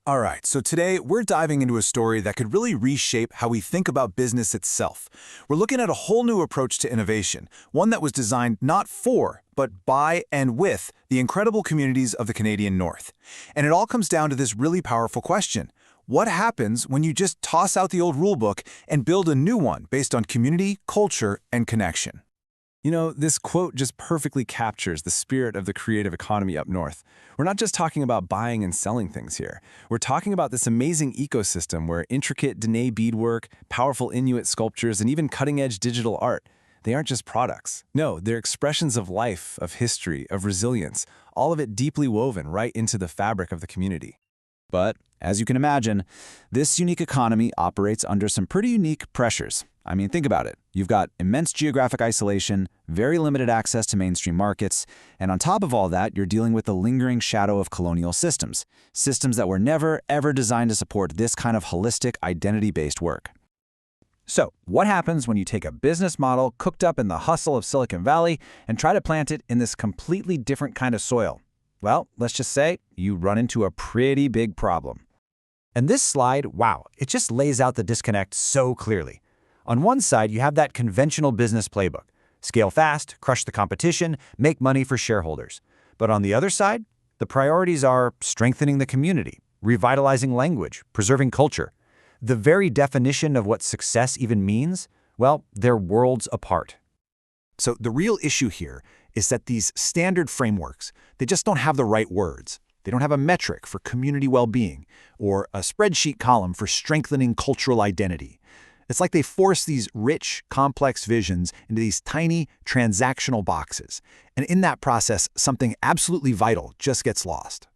All right, so today we're diving into a story that could really reshape how we think about business itself. We're looking at a whole new approach to innovation, one that was designed not for, but by and with the incredible communities of the Canadian North. And it all comes down to this really powerful question. What happens when you just toss out the old rulebook and build a new one based on community, culture, and connection? You know, this quote just perfectly captures the spirit of the creative economy up north. We're not just talking about buying and selling things here. We're talking about this amazing ecosystem where intricate Dene beadwork, powerful Inuit sculptures, and even cutting-edge digital art, they aren't just products. No, they're expressions of life, of history, of resilience, all of it deeply woven right into the fabric of the community. But, as you can imagine, this unique economy operates under some pretty unique pressures. I mean, think about it. You've got immense geographic isolation, very limited access to mainstream markets, and on top of all that, you're dealing with the lingering shadow of colonial systems that were never, ever designed to support this kind of holistic, identity-based work. So, what happens when you take a business model cooked up in the hustle of Silicon Valley and try to plant it in this completely different kind of soil? Well, let's just say you run into a pretty big problem. And this slide, wow, it just lays out the disconnect so clearly. On one side, you have that conventional business playbook. Scale fast, crush the competition, make money for shareholders. But on the other side, the priorities are strengthening the community, revitalizing language, preserving culture. The very definition of what success even means, well, they're worlds apart. So the real issue here is that these standard frameworks, they just don't have the right words. They don't have a metric for community well-being or a spreadsheet column for strengthening cultural identity. It's like they force these rich, complex visions into these tiny, transactional boxes. And in that process, something absolutely vital just gets lost.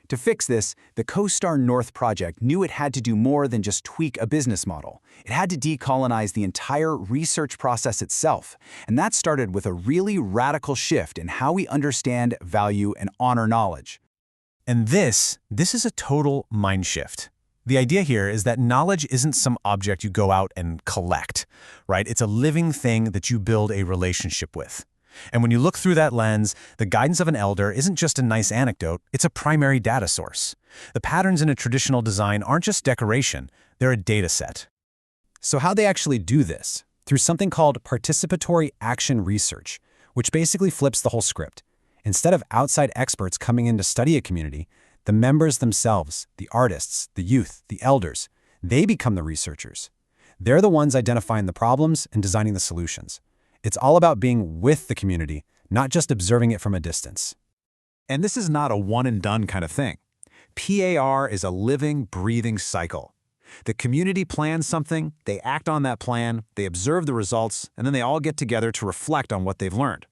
To fix this, the CoStar North project knew it had to do more than just tweak a business model. It had to decolonize the entire research process itself. And that started with a really radical shift in how we understand, value, and honor knowledge. And this is a total mind shift. The idea here is that knowledge isn't some object you go out and collect, right? It's a living thing that you build a relationship with. And when you look through that lens, the guidance of an elder isn't just a nice anecdote, it's a primary data source. The patterns in a traditional design aren't just decoration, they're a data set. So how they actually do this? Through something called participatory action research, which basically flips the whole script. Instead of outside experts coming in to study a community, the members themselves, the artists, the youth, the elders, they become the researchers. They're the ones identifying the problems and designing the solutions. It's all about being with the community, not just observing it from a distance. And this is not a one-and-done kind of thing. PAR is a living, breathing cycle. The community plans something, they act on that plan, they observe the results, and then they all get together to reflect on what they've learned.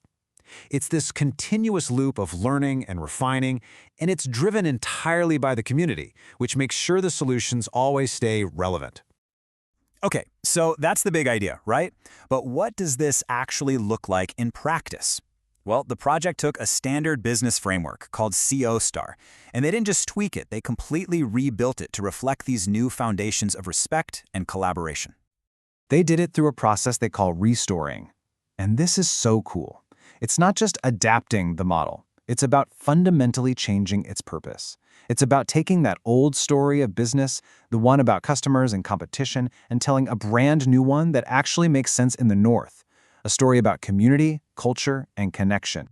It's this continuous loop of learning and refining, and it's driven entirely by the community, which makes sure the solutions always stay relevant. Okay, so that's the big idea, right? But what does this actually look like in practice? Well, the project took a standard business framework called CoStar, and they didn't just tweak it, they completely rebuilt it to reflect these new foundations of respect and collaboration. They did it through a process they call restoring. And this is so cool. It's not just adapting the model. It's about fundamentally changing its purpose. It's about taking that old story of business, the one about customers and competition, and telling a brand new one that actually makes sense in the North. A story about community, culture, and connection.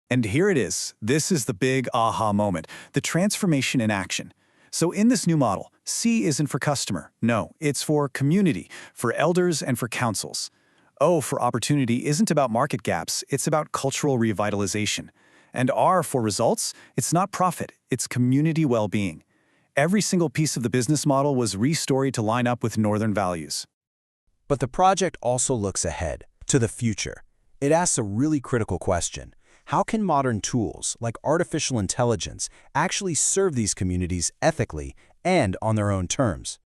And here it is. This is the big aha moment, the transformation in action. So in this new model, C isn't for customer. No, it's for community, for elders, and for councils. O for opportunity isn't about market gaps, it's about cultural revitalization. And R for results, it's not profit, it's community well-being. Every single piece of the business model was restoried to line up with Northern values. But the project also looks ahead, to the future. It asks a really critical question. How can modern tools, like artificial intelligence, actually serve these communities ethically and on their own terms?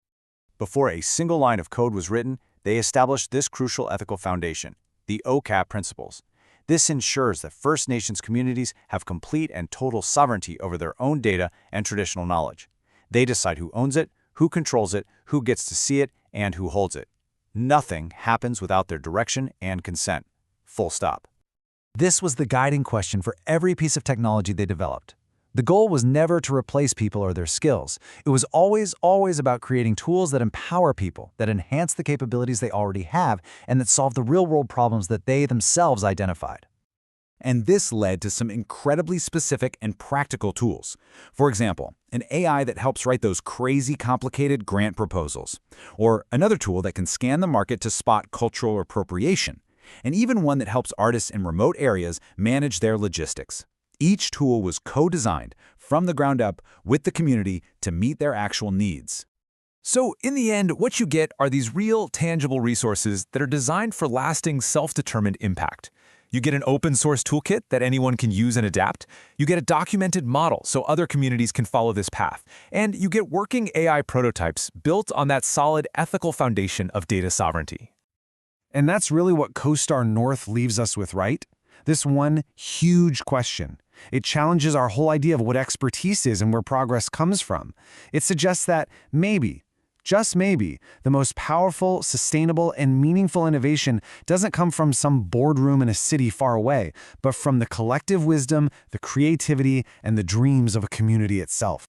Before a single line of code was written, they established this crucial ethical foundation, the OCAP principles. This ensures that First Nations communities have complete and total sovereignty over their own data and traditional knowledge. They decide who owns it, who controls it, who gets to see it, and who holds it. Nothing happens without their direction and consent. Full stop. This was the guiding question for every piece of technology they developed. The goal was never to replace people or their skills. It was always about creating tools that empower people, that enhance the capabilities they already have, and that solve the real-world problems that they themselves identified. And this led to some incredibly specific and practical tools. For example, an AI that helps write those crazy complicated grant proposals, or another tool that can scan the market to spot cultural appropriation, and even one that helps artists in remote areas manage their logistics. Each tool was co-designed from the ground up with the community to meet their actual needs. So in the end, what you get are these real, tangible resources that are designed for lasting, self-determined impact. You get an open-source toolkit that anyone can use and adapt. You get a documented model so other communities can follow this path. And you get working AI prototypes built on that solid ethical foundation of data sovereignty. And that's really what CoStar North leaves us with, right? This one huge question. It challenges our whole idea of what expertise is and where progress comes from. It suggests that maybe, just maybe, the most powerful, sustainable, and meaningful innovation doesn't come from some boardroom in a city far away, but from the collective wisdom, the creativity, and the dreams of a community itself.